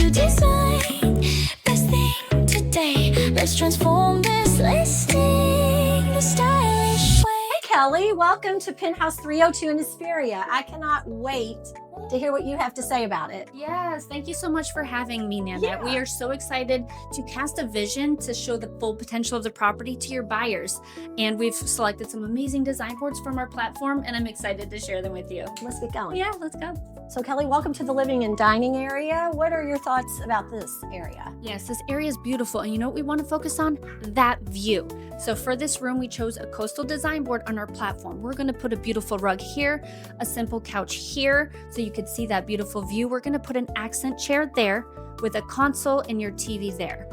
to design. Best thing today. Let's transform this listing the stylish way. Hey Kelly, welcome to Penthouse 302 in Hesperia. I cannot wait to hear what you have to say about it. Yes, thank you so much for having me, Nanette. Yeah. We are so excited to cast a vision to show the full potential of the property to your buyers. And we've selected some amazing design boards from our platform, and I'm excited to share them with you. Let's get going. Yeah, let's go. So Kelly, welcome to the living and dining area. What are your thoughts about this area? Yes, this area is beautiful, and you know what we want to focus on? That view. So for this room, we chose a coastal design board on our platform. We're going to put a beautiful rug here, a simple couch here, so you could see that beautiful view. We're going to put an accent chair there with a console and your TV there.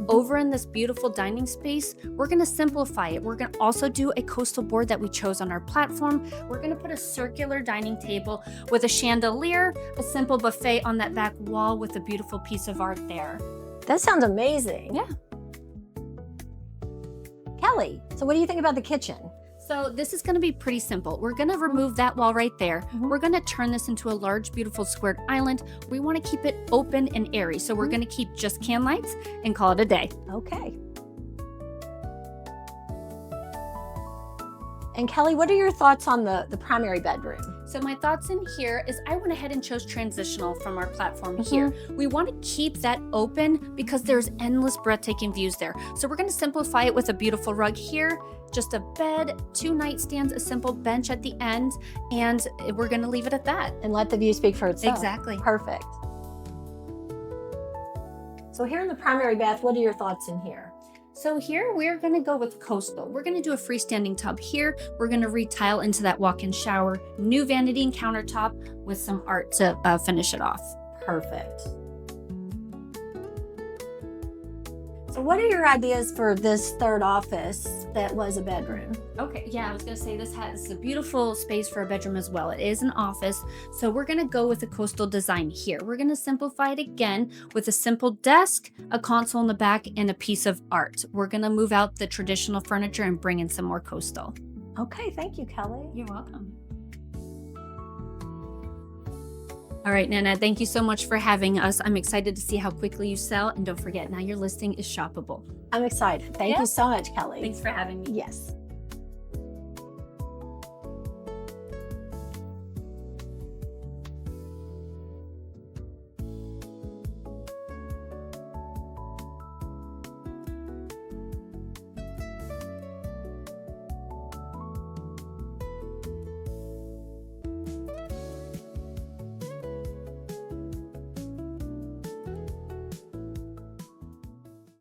Over in this beautiful dining space, we're going to simplify it. We're going to also do a coastal board that we chose on our platform. We're going to put a circular dining table with a chandelier, a simple buffet on that back wall with a beautiful piece of art there. That sounds amazing. Yeah. Kelly, so what do you think about the kitchen? So this is going to be pretty simple. We're going to remove that wall right there. Mhm. We're going to turn this into a large, beautiful squared island. We want to keep it open and airy. So we're going to keep just can lights and call it a day. Okay. And Kelly, what are your thoughts on the primary bedroom? So my thoughts in here is I went ahead and chose Transitional from our platform here. We want to keep that open because there's endless breathtaking views there. So we're going to simplify it with a beautiful rug here, just a bed, 2 nightstands, a simple bench at the end, and we're going to leave it at that. And let the view speak for itself. Exactly. Perfect. So here in the primary bath, what are your thoughts in here? So here we're going to go with coastal. We're going to do a freestanding tub here. We're going to retile into that walk-in shower, new vanity and countertop with some art to finish it off. Perfect. So what are your ideas for this third office that was a bedroom? Okay, yeah, I was going to say this has a beautiful space for a bedroom as well. It is an office, so we're going to go with a coastal design here. We're going to simplify it again with a simple desk, a console in the back, and a piece of art. We're going to move out the traditional furniture and bring in some more coastal. Okay, thank you, Kelly. You're welcome. All right, Nana, thank you so much for having us. I'm excited to see how quickly you sell. And don't forget, now your listing is shoppable. I'm excited. Thank you so much, Kelly. Thanks for having me. Yes.